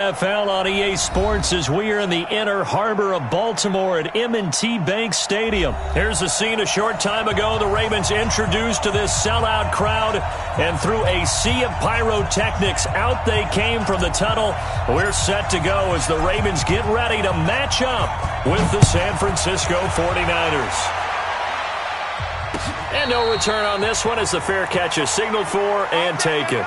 ESL on EA Sports as we are in the inner harbor of Baltimore at M&T Bank Stadium. Here's a scene a short time ago. The Ravens introduced to this sellout crowd, and through a sea of pyrotechnics, out they came from the tunnel. We're set to go as the Ravens get ready to match up with the San Francisco 49ers. And no return on this one as the fair catch is signaled for and taken.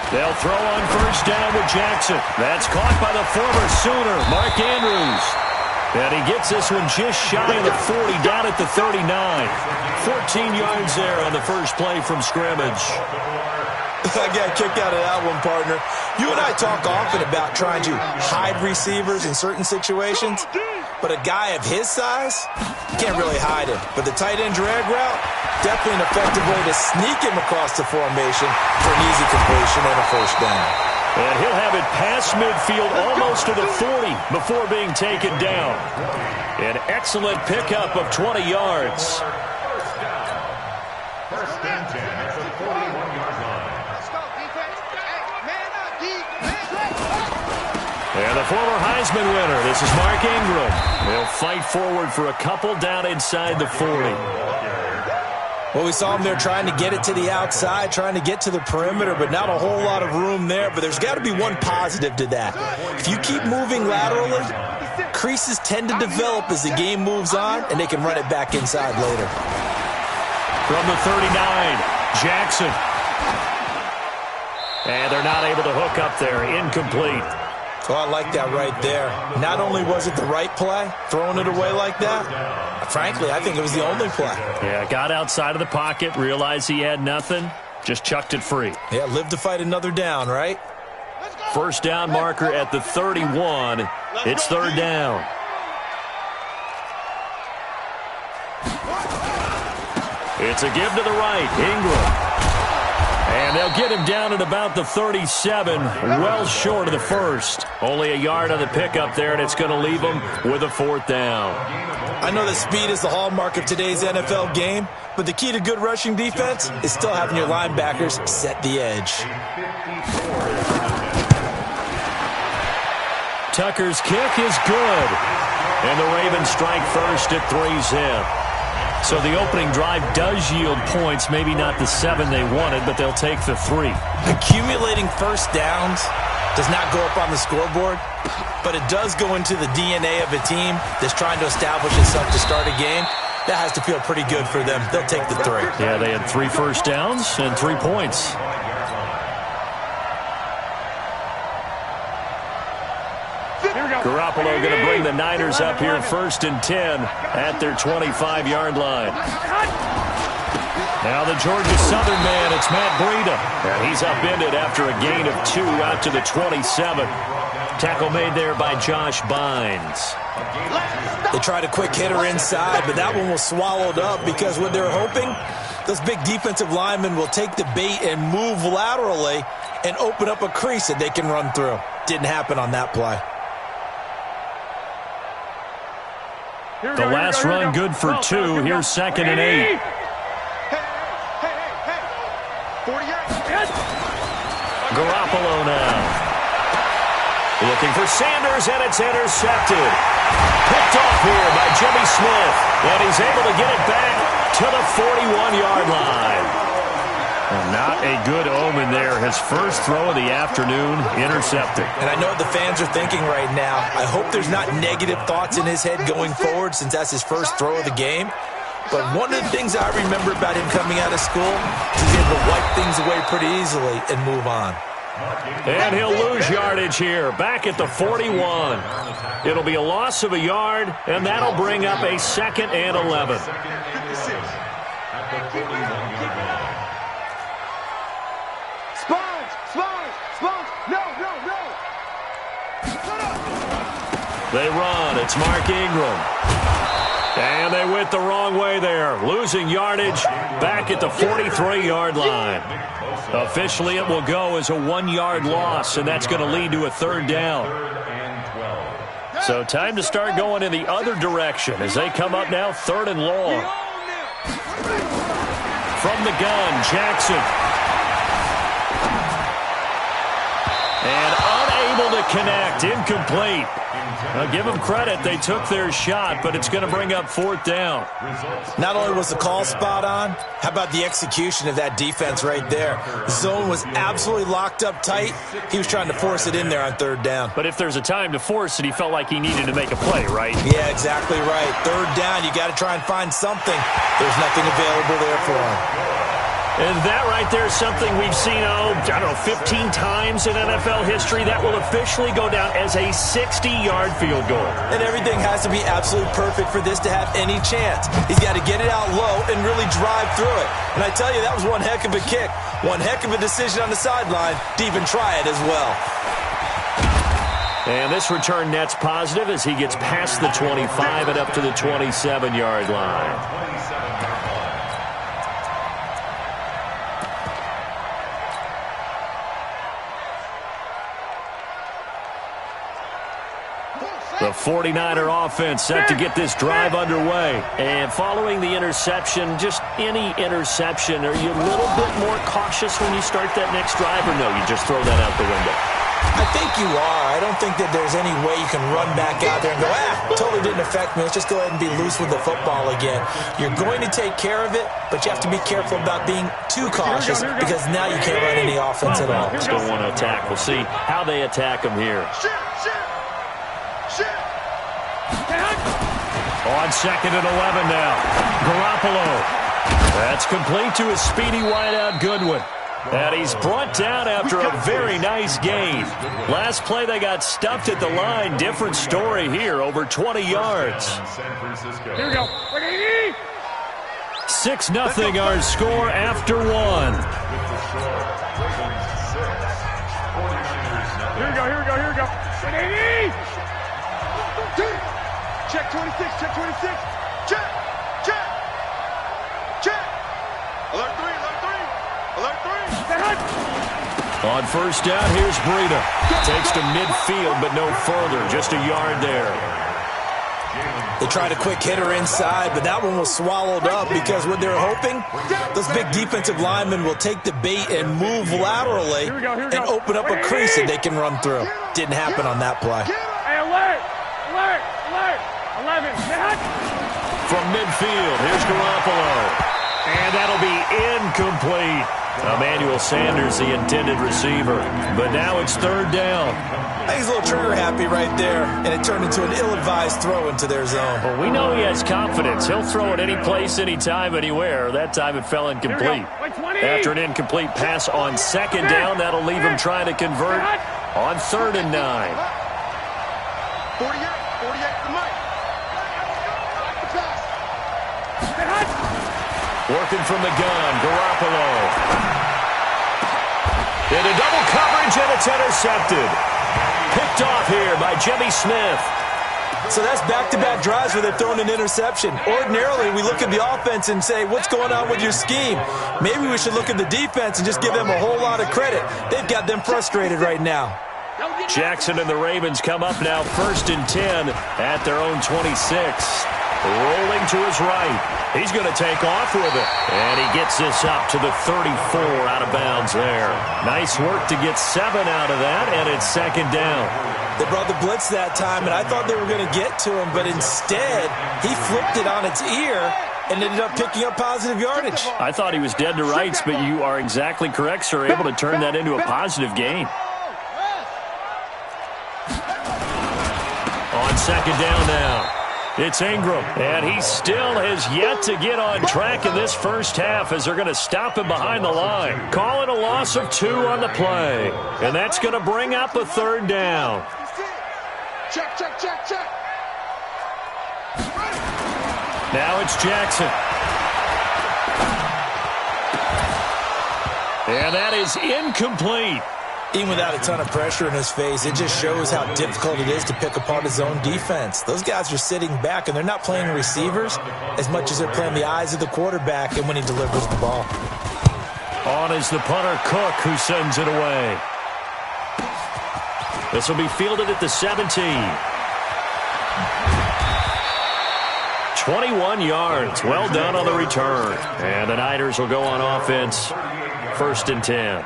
They'll throw on first down with Jackson. That's caught by the former Sooner, Mark Andrews. And he gets this one just shy of the 40, down at the 39. 14 yards there on the first play from scrimmage. I got kicked out of that one, partner. You and I talk often about trying to hide receivers in certain situations, but a guy of his size, you can't really hide him. But the tight end drag route, definitely an effective way to sneak him across the formation for an easy completion and a first down. And he'll have it past midfield almost to the 40 before being taken down. An excellent pickup of 20 yards. First and 10 at the 41-yard line. And the former Heisman winner, this is Mark Ingram. He'll fight forward for a couple down inside the 40. Well, we saw him there trying to get it to the outside, trying to get to the perimeter, but not a whole lot of room there. But there's got to be one positive to that. If you keep moving laterally, creases tend to develop as the game moves on, and they can run it back inside later. From the 39, Jackson. And they're not able to hook up there. Incomplete. Oh, I like that right there. Not only was it the right play, throwing it away like that, frankly, I think it was the only play. Yeah, got outside of the pocket, realized he had nothing, just chucked it free. Yeah, live to fight another down, right? First down marker at the 31. It's third down. It's a give to the right, Ingram. And they'll get him down at about the 37, well short of the first. Only a yard on the pickup there, and it's going to leave him with a fourth down. I know that speed is the hallmark of today's NFL game, but the key to good rushing defense is still having your linebackers set the edge. Tucker's kick is good. And the Ravens strike first at 3-zip. So the opening drive does yield points, maybe not the 7 they wanted, but they'll take the 3. Accumulating first downs does not go up on the scoreboard, but it does go into the DNA of a team that's trying to establish itself to start a game. That has to feel pretty good for them. They'll take the 3. Yeah, they had 3 first downs and 3 points. Garoppolo going to bring the Niners up here first and 10 at their 25-yard line. Now the Georgia Southern man, it's Matt Breida. And he's upended after a gain of 2 out to the 27. Tackle made there by Josh Bynes. They tried a quick hitter inside, but that one was swallowed up because what they're hoping, those big defensive linemen will take the bait and move laterally and open up a crease that they can run through. Didn't happen on that play. The last run good for 2. Here's second and 8. Garoppolo now. Looking for Sanders, and it's intercepted. Picked off here by Jimmy Smith. And he's able to get it back to the 41-yard line. And not a good omen there. His first throw of the afternoon intercepted. And I know what the fans are thinking right now. I hope there's not negative thoughts in his head going forward since that's his first throw of the game. But one of the things I remember about him coming out of school is he's able to wipe things away pretty easily and move on. And he'll lose yardage here. Back at the 41. It'll be a loss of a yard, and that'll bring up a second and 11. They run. It's Mark Ingram. And they went the wrong way there, losing yardage back at the 43-yard line. Officially, it will go as a 1-yard loss, and that's going to lead to a third down. So time to start going in the other direction as they come up now, 3rd and long. From the gun, Jackson. And unable to connect, incomplete. Now give them credit, they took their shot, but it's going to bring up 4th down. Not only was the call spot on, how about the execution of that defense right there? The zone was absolutely locked up tight. He was trying to force it in there on 3rd down. But if there's a time to force it, he felt like he needed to make a play, right? Yeah, exactly right. 3rd down, you got to try and find something. There's nothing available there for him. And that right there is something we've seen, I don't know, 15 times in NFL history. That will officially go down as a 60-yard field goal. And everything has to be absolutely perfect for this to have any chance. He's got to get it out low and really drive through it. And I tell you, that was one heck of a kick. One heck of a decision on the sideline to even try it as well. And this return net's positive as he gets past the 25 and up to the 27-yard line. The 49er offense set to get this drive underway. And following the interception, just any interception, are you a little bit more cautious when you start that next drive, or no, you just throw that out the window? I think you are. I don't think that there's any way you can run back out there and go, totally didn't affect me. Let's just go ahead and be loose with the football again. You're going to take care of it, but you have to be careful about being too cautious because now you can't run any offense at all. Still want to attack. We'll see how they attack him here. On 2nd and 11 now. Garoppolo. That's complete to his speedy wideout Goodwin. And he's brought down after a very nice gain. Last play they got stuffed at the line. Different story here, over 20 yards. Here we go. 6-0 our score after 1. Here we go. Check 26, check 26. Check. Alert 3. On 1st down, here's Breida. Takes to midfield, but no further. Just a yard there. They tried a quick hitter inside, but that one was swallowed up because what they're hoping, those big defensive linemen will take the bait and move laterally and open up a crease that they can run through. Didn't happen on that play. Hey, alert. 11. From midfield, here's Garoppolo. And that'll be incomplete. Emmanuel Sanders, the intended receiver. But now it's 3rd down. I think he's a little trigger happy right there, and it turned into an ill-advised throw into their zone. Well, we know he has confidence. He'll throw it any place, anytime, anywhere. That time it fell incomplete. After an incomplete pass on 2nd down, that'll leave him trying to convert on 3rd and 9. 48 to Mike. Working from the gun, Garoppolo. Into double coverage, and it's intercepted. Picked off here by Jimmy Smith. So that's back-to-back drives where they've thrown an interception. Ordinarily, we look at the offense and say, what's going on with your scheme? Maybe we should look at the defense and just give them a whole lot of credit. They've got them frustrated right now. Jackson and the Ravens come up now 1st and 10 at their own 26. Rolling to his right. He's going to take off with it. And he gets this up to the 34 out of bounds there. Nice work to get 7 out of that, and it's 2nd down. They brought the blitz that time, and I thought they were going to get to him, but instead, he flipped it on its ear and ended up picking up positive yardage. I thought he was dead to rights, but you are exactly correct, sir. Able to turn that into a positive gain. On 2nd down now. It's Ingram, and he still has yet to get on track in this first half as they're going to stop him behind the line. Calling a loss of 2 on the play, and that's going to bring up a 3rd down. Check. Now it's Jackson. And that is incomplete. Even without a ton of pressure in his face, it just shows how difficult it is to pick apart his own defense. Those guys are sitting back, and they're not playing receivers as much as they're playing the eyes of the quarterback and when he delivers the ball. On is the punter, Cook, who sends it away. This will be fielded at the 17. 21 yards. Well done on the return. And the Niners will go on offense. 1st and 10.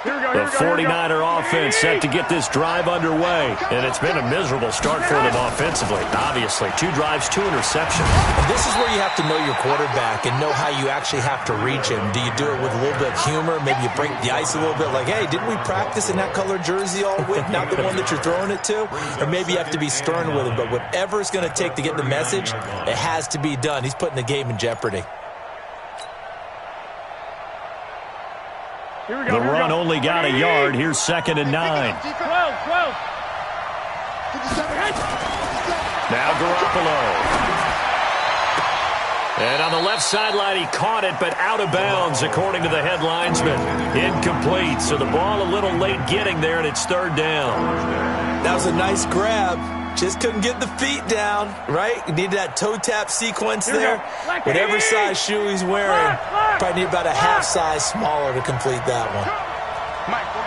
The 49er offense set to get this drive underway. And it's been a miserable start for them offensively. Obviously, 2 drives, 2 interceptions. And this is where you have to know your quarterback and know how you actually have to reach him. Do you do it with a little bit of humor? Maybe you break the ice a little bit like, hey, didn't we practice in that color jersey all week? Not the one that you're throwing it to? Or maybe you have to be stern with him. But whatever it's going to take to get the message, it has to be done. He's putting the game in jeopardy. The run only got a yard. Here's 2nd and 9. 12. Now Garoppolo. And on the left sideline, he caught it, but out of bounds, according to the head linesman. Incomplete, so the ball a little late getting there, and it's 3rd down. That was a nice grab. Just couldn't get the feet down, right? You needed that toe tap sequence there. Whatever size shoe he's wearing, probably need about a half size smaller to complete that one. Mike 48.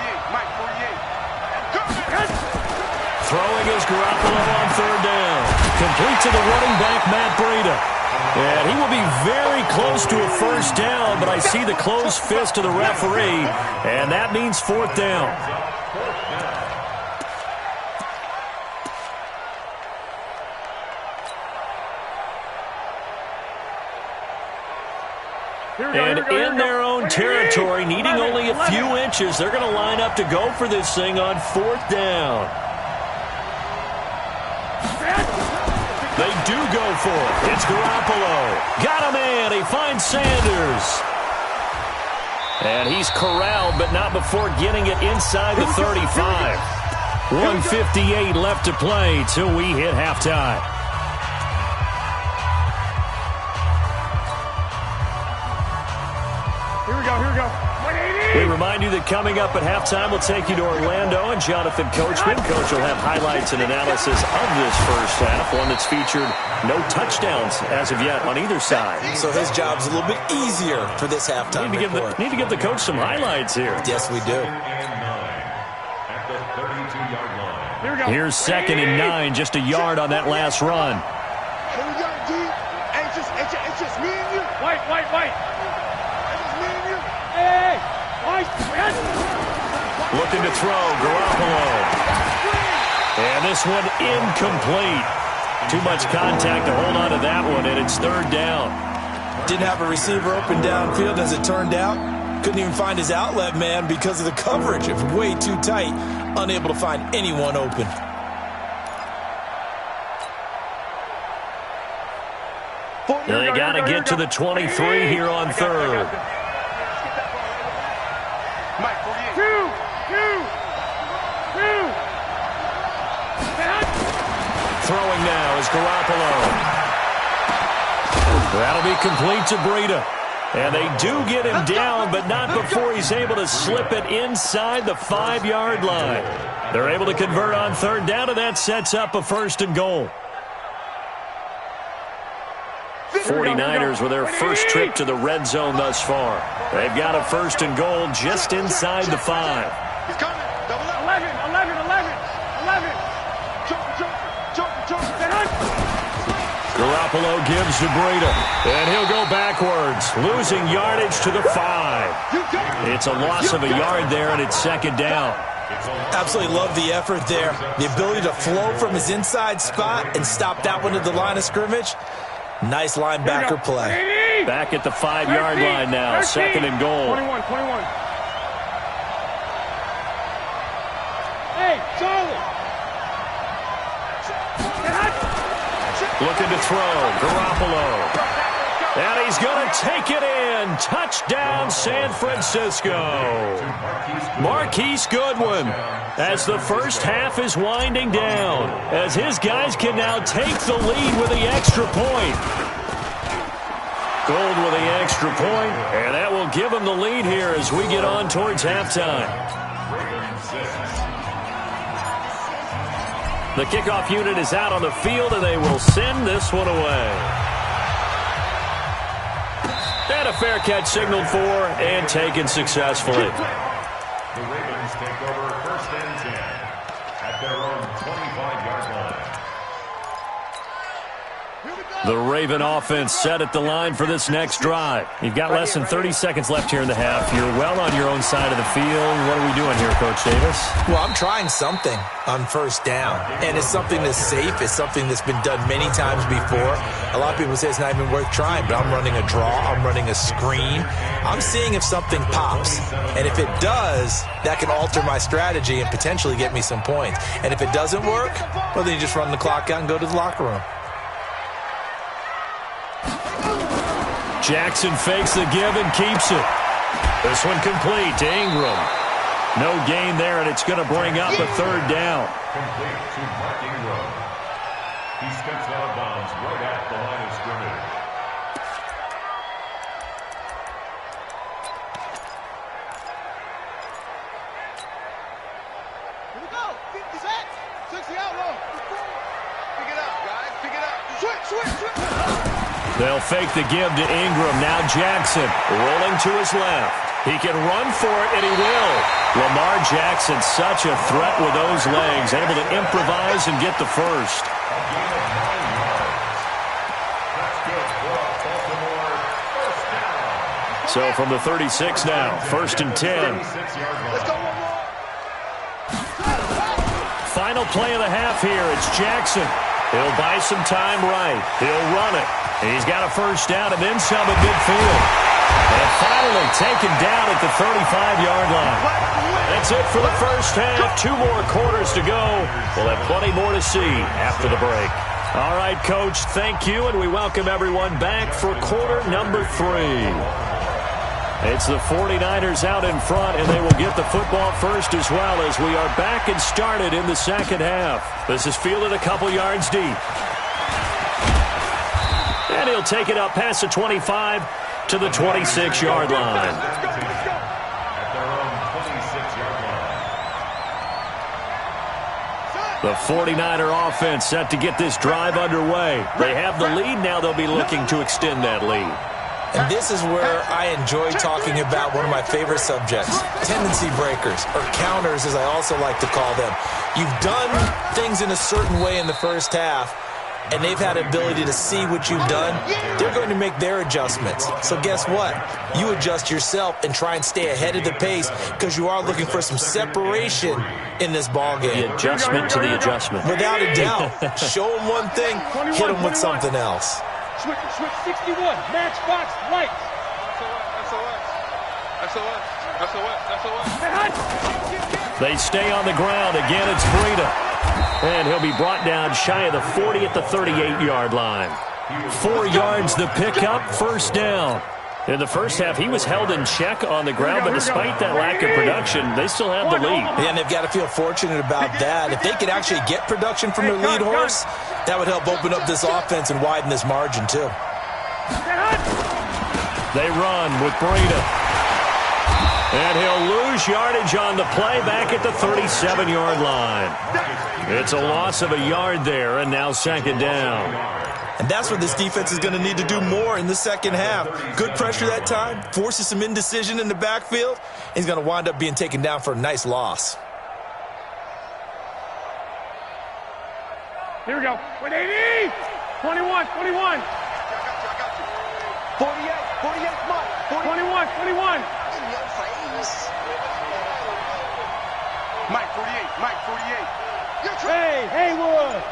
Throwing is Garoppolo on 3rd down. Complete to the running back, Matt Breida. And he will be very close to a 1st down, but I see the closed fist of the referee, and that means 4th down. And in their own territory, needing only a few inches, they're going to line up to go for this thing on 4th down. They do go for it. It's Garoppolo. Got a man. He finds Sanders. And he's corralled, but not before getting it inside the 35. 1:58 left to play till we hit halftime. Here we go. 180. We remind you that coming up at halftime, we'll take you to Orlando and Jonathan Coachman. Coach will have highlights and analysis of this first half, one that's featured no touchdowns as of yet on either side. So his job's a little bit easier for this halftime report. Need to give the coach some highlights here. Yes, we do. At the 32-yard line. Here we go. Here's 2nd and 9, just a yard on that last run. Here we go, D. Hey, it's just me and you. White. It's just me and you. Hey, White. Looking to throw, Garoppolo. And this one incomplete. Too much contact to hold on to that one, and it's 3rd down. Didn't have a receiver open downfield as it turned out. Couldn't even find his outlet man because of the coverage. It was way too tight. Unable to find anyone open. They got to get to the 23 here on 3rd. Mike 48. Two. Throwing now is Garoppolo. That'll be complete to Breida. And they do get him down, but not before he's able to slip it inside the 5-yard line. They're able to convert on 3rd down, and that sets up a 1st and goal. 49ers with their first trip to the red zone thus far. They've got a 1st and goal just inside the 5. He's coming. Double up. 11. Jump. Garoppolo gives to Breida, and he'll go backwards, losing yardage to the 5. It's a loss of a yard there, and it's 2nd down. Absolutely love the effort there. The ability to flow from his inside spot and stop that one at the line of scrimmage. Nice linebacker play. Back at the 5-yard line now, 2nd and goal. 21. Hey, Charlie. Looking to throw, Garoppolo. And he's going to take it in. Touchdown, San Francisco. Marquise Goodwin, as the first half is winding down, as his guys can now take the lead with the extra point. Gold with the extra point, and that will give them the lead here as we get on towards halftime. The kickoff unit is out on the field, and they will send this one away. And a fair catch signaled for and taken successfully. The Ravens take over 1st and 10 at their own 25-yard line. The Raven offense set at the line for this next drive. You've got less than 30 seconds left here in the half. You're well on your own side of the field. What are we doing here, Coach Davis? Well, I'm trying something on 1st down, and it's something that's safe. It's something that's been done many times before. A lot of people say it's not even worth trying, but I'm running a draw. I'm running a screen. I'm seeing if something pops, and if it does, that can alter my strategy and potentially get me some points. And if it doesn't work, well, then you just run the clock out and go to the locker room. Jackson fakes the give and keeps it. This one complete to Ingram. No gain there, and it's going to bring up a 3rd down. Complete to Mark Ingram. He steps out of bounds right at the line of scrimmage. Here we go. 50 sacks. 60 out low. Pick it up, guys. Pick it up. Switch. They'll fake the give to Ingram. Now Jackson rolling to his left. He can run for it, and he will. Lamar Jackson, such a threat with those legs, able to improvise and get the first. A gain of 9 yards. That's good for a Baltimore 1st down. So from the 36 now, 1st and 10. 36-yard line. Let's go one more. Final play of the half here. It's Jackson. He'll buy some time right. He'll run it. He's got a 1st down and then some at midfield. And finally taken down at the 35-yard line. That's it for the 1st half. 2 more quarters to go. We'll have plenty more to see after the break. All right, Coach, thank you, and we welcome everyone back for quarter number 3. It's the 49ers out in front, and they will get the football first as well as we are back and started in the 2nd half. This is fielded a couple yards deep. And he'll take it up past the 25 to the 26-yard line. At their own 26-yard line. The 49er offense set to get this drive underway. They have the lead now. They'll be looking to extend that lead. And this is where I enjoy talking about one of my favorite subjects, tendency breakers, or counters as I also like to call them. You've done things in a certain way in the 1st half, and they've had the ability to see what you've done. They're going to make their adjustments. So guess what? You adjust yourself and try and stay ahead of the pace because you are looking for some separation in this ballgame. The adjustment to the adjustment. Without a doubt. Show them one thing, hit them with something else. Switch 61. Matchbox right. SOS. They stay on the ground. Again, it's Breida. And he'll be brought down shy of the 40 at the 38-yard line. 4 yards the pickup, 1st down. In the 1st half, he was held in check on the ground, but despite that lack of production, they still have the lead. And they've got to feel fortunate about that. If they could actually get production from their lead horse, that would help open up this offense and widen this margin, too. They run with Breida. And he'll lose yardage on the play back at the 37-yard line. It's a loss of a yard there, and now 2nd down. And that's what this defense is going to need to do more in the 2nd half. Good pressure that time, forces some indecision in the backfield. He's going to wind up being taken down for a nice loss. Here we go. 180. 21. 21. 48. 48. Come on. 21. 21. Mike 48. Mike 48. Hey, Haywood.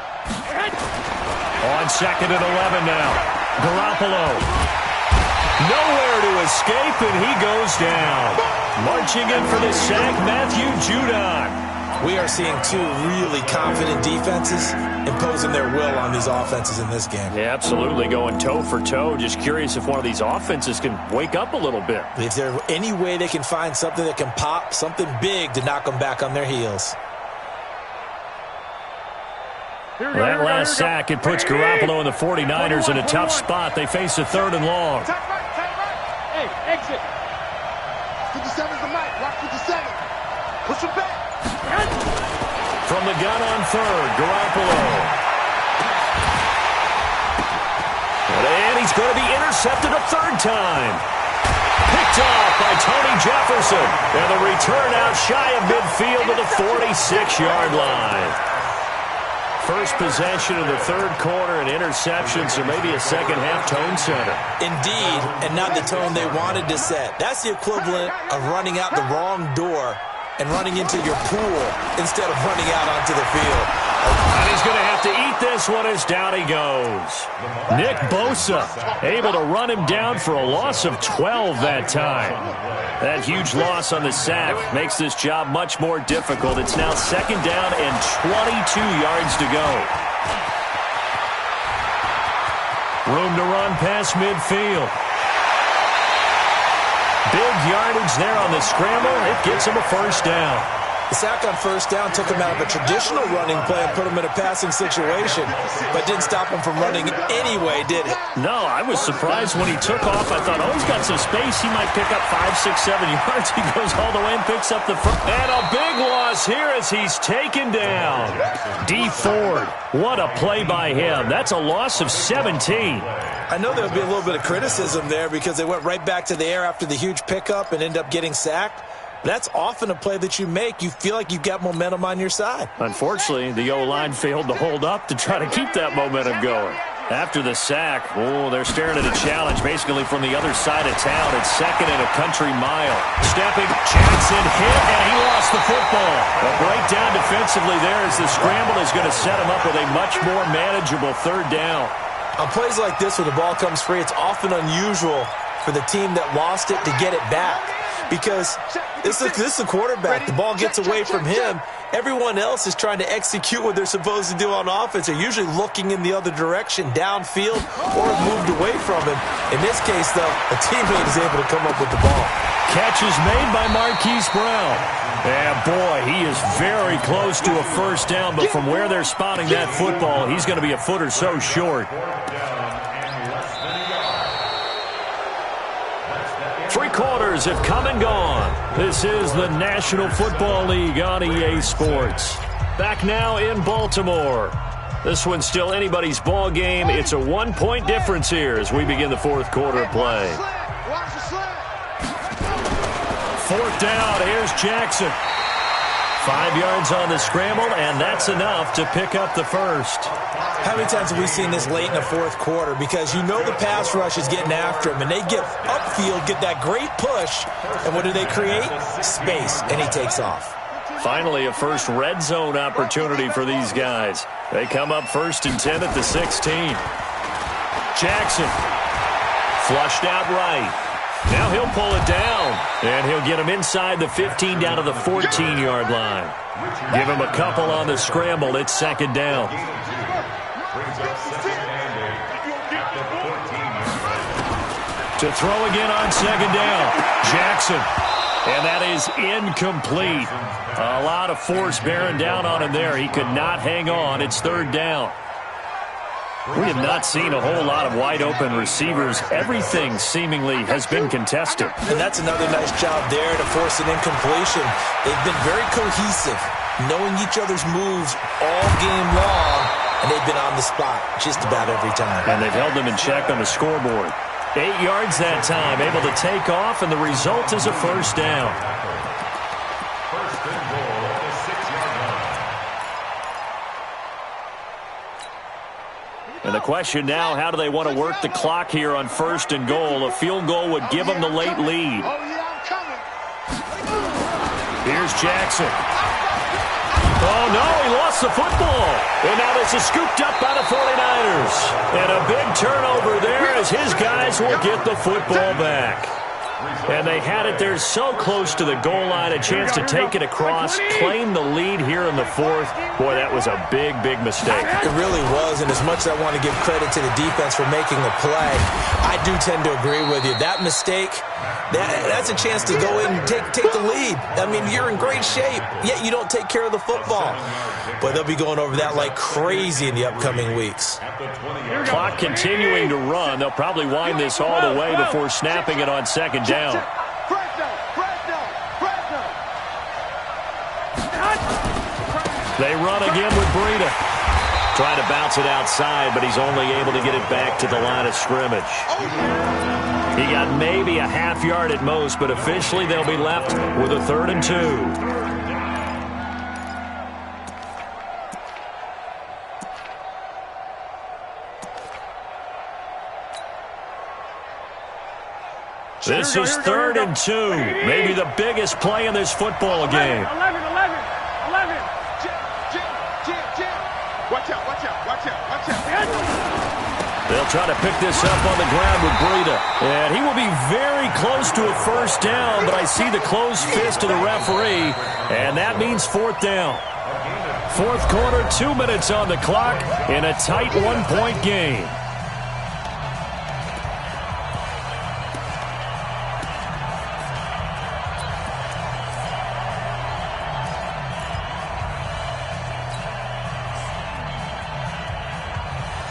On 2nd and 11 now. Garoppolo. Nowhere to escape, and he goes down. Marching in for the sack, Matthew Judon. We are seeing 2 really confident defenses imposing their will on these offenses in this game. Yeah, absolutely, going toe for toe. Just curious if one of these offenses can wake up a little bit. If there's any way they can find something that can pop, something big to knock them back on their heels. That last sack, it puts Garoppolo and the 49ers in a tough spot. They face a 3rd and long. Hey, exit. 57's the mic. Rock 57. Push him back. From the gun on 3rd, Garoppolo. And he's going to be intercepted a 3rd time. Picked off by Tony Jefferson. And the return out shy of midfield to the 46-yard line. First possession of the 3rd quarter and interception, so maybe a second-half tone setter. Indeed, and not the tone they wanted to set. That's the equivalent of running out the wrong door and running into your pool instead of running out onto the field. And he's going to have to eat this one as down he goes. Nick Bosa able to run him down for a loss of 12 that time. That huge loss on the sack makes this job much more difficult. It's now 2nd down and 22 yards to go. Room to run past midfield. Big yardage there on the scramble. It gets him a 1st down. The sack on 1st down took him out of a traditional running play and put him in a passing situation, but didn't stop him from running anyway, did it? No, I was surprised when he took off. I thought, oh, he's got some space. He might pick up 5, 6, 7 yards. He goes all the way and picks up the front. And a big loss here as he's taken down. D. Ford, what a play by him. That's a loss of 17. I know there would be a little bit of criticism there because they went right back to the air after the huge pickup and ended up getting sacked. That's often a play that you make. You feel like you've got momentum on your side. Unfortunately, the O-line failed to hold up to try to keep that momentum going. After the sack, they're staring at a challenge basically from the other side of town. It's 2nd and a country mile. Stepping, Jackson hit, and he lost the football. A breakdown defensively there as the scramble is going to set him up with a much more manageable 3rd down. On plays like this where the ball comes free, it's often unusual for the team that lost it to get it back. Because this is the quarterback. The ball gets away from him. Everyone else is trying to execute what they're supposed to do on offense. They're usually looking in the other direction, downfield, or have moved away from him. In this case, though, a teammate is able to come up with the ball. Catch is made by Marquise Brown. And, boy, he is very close to a 1st down, but from where they're spotting that football, he's going to be a foot or so short. 3 quarters have come and gone. This is the National Football League on EA Sports. Back now in Baltimore. This one's still anybody's ball game. It's a 1-point difference here as we begin the 4th quarter of play. 4th down. Here's Jackson. 5 yards on the scramble, and that's enough to pick up the 1st. How many times have we seen this late in the 4th quarter? Because you know the pass rush is getting after him, and they get upfield, get that great push, and what do they create? Space, and he takes off. Finally, a first red zone opportunity for these guys. They come up 1st and 10 at the 16. Jackson, flushed out right. Now he'll pull it down, and he'll get him inside the 15 down to the 14-yard line. Give him a couple on the scramble. It's 2nd down. To throw again on 2nd down, Jackson. And that is incomplete. A lot of force bearing down on him there. He could not hang on. It's 3rd down. We have not seen a whole lot of wide-open receivers. Everything seemingly has been contested. And that's another nice job there to force an incompletion. They've been very cohesive, knowing each other's moves all game long, and they've been on the spot just about every time. And they've held them in check on the scoreboard. 8 yards that time, able to take off, and the result is a 1st down. 1st and goal at the 6-yard line. And the question now, how do they want to work the clock here on 1st and goal? A field goal would give them the late lead. Here's Jackson. Oh, no, he lost the football. And now this is scooped up by the 49ers. And a big turnover there as his guys will get the football back. And they had it there so close to the goal line, a chance to take it across, claim the lead here in the fourth. Boy, that was a big, big mistake. It really was, and as much as I want to give credit to the defense for making the play, I do tend to agree with you. That mistake, that's a chance to go in and take the lead. I mean, you're in great shape, yet you don't take care of the football. But they'll be going over that like crazy in the upcoming weeks. Clock continuing to run. They'll probably wind this all the way before snapping it on second down. They run again with Breida. Trying to bounce it outside, but he's only able to get it back to the line of scrimmage. He got maybe a half yard at most, but officially they'll be left with a 3rd and 2. This is 3rd and 2. Maybe the biggest play in this football game. 11. Watch out. They'll try to pick this up on the ground with Breida. And he will be very close to a first down, but I see the closed fist of the referee, and that means 4th down. Fourth quarter, 2 minutes on the clock in a tight 1-point game.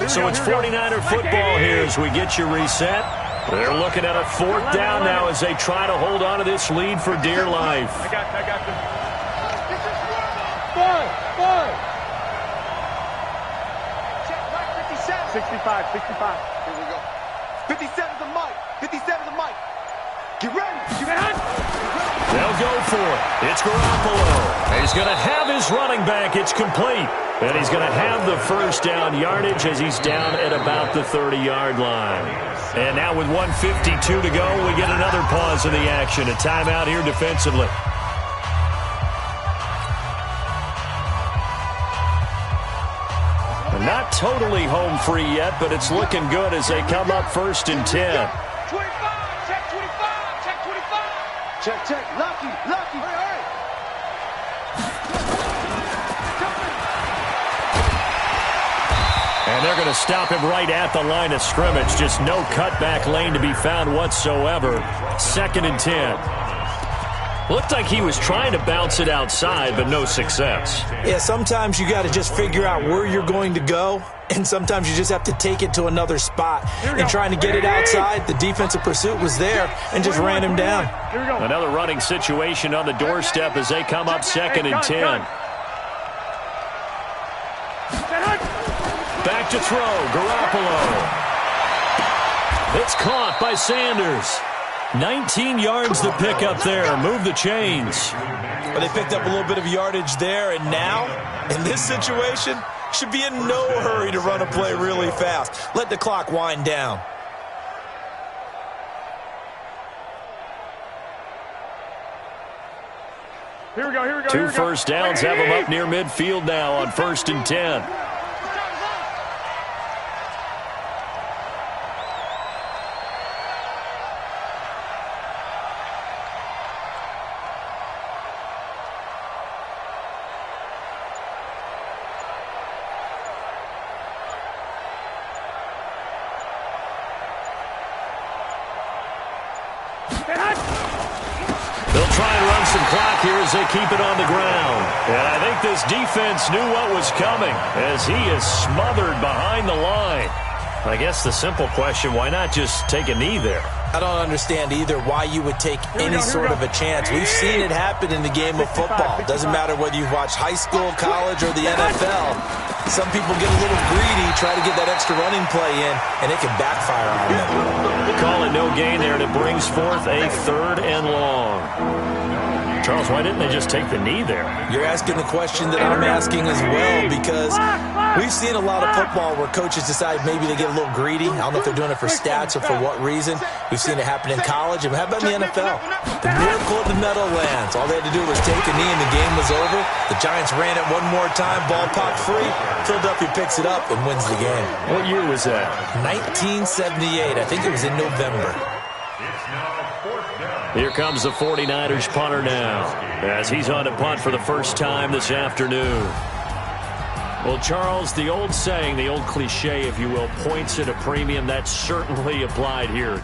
So it's 49er football here as we get you reset. They're looking at a 4th down now as they try to hold on to this lead for dear life. I got you. 65. Here we go. 57's the mic. Get ready. They'll go for it. It's Garoppolo. He's going to have his running back. It's complete. And he's going to have the first down yardage as he's down at about the 30-yard line. And now with 1:52 to go, we get another pause in the action. A timeout here defensively. Not totally home free yet, but it's looking good as they come up 1st and 10. 25. Check. Lucky. Hey. And they're going to stop him right at the line of scrimmage. Just no cutback lane to be found whatsoever. 2nd and 10. Looked like he was trying to bounce it outside, but no success. Yeah, sometimes you got to just figure out where you're going to go, and sometimes you just have to take it to another spot. And trying to get it outside, the defensive pursuit was there and just ran him down. Another running situation on the doorstep as they come up 2nd and 10. Back to throw, Garoppolo. It's caught by Sanders. 19 yards to pick up there. Move the chains. But they picked up a little bit of yardage there, and now, in this situation, should be in no hurry to run a play really fast. Let the clock wind down. Here we go. Two first downs have them up near midfield now on 1st and 10. They'll try and run some clock here as they keep it on the ground. And I think this defense knew what was coming as he is smothered behind the line. I guess the simple question, why not just take a knee there? I don't understand either why you would take any sort of a chance. We've seen it happen in the game of football. Doesn't matter whether you've watched high school, college, or the NFL. Some people get a little greedy, try to get that extra running play in, and it can backfire on them. Call it no gain there, and it brings forth a 3rd and long. Charles, why didn't they just take the knee there? You're asking the question that I'm asking as well, because we've seen a lot of football where coaches decide maybe they get a little greedy. I don't know if they're doing it for stats or for what reason. We've seen it happen in college. And how about in the NFL? The miracle of the Meadowlands. All they had to do was take a knee and the game was over. The Giants ran it one more time. Ball popped free. Philadelphia picks it up and wins the game. What year was that? 1978. I think it was in November. It's now 4th down. Here comes the 49ers punter now, as he's on to punt for the first time this afternoon. Well, Charles, the old saying, the old cliche, if you will, points at a premium, that's certainly applied here.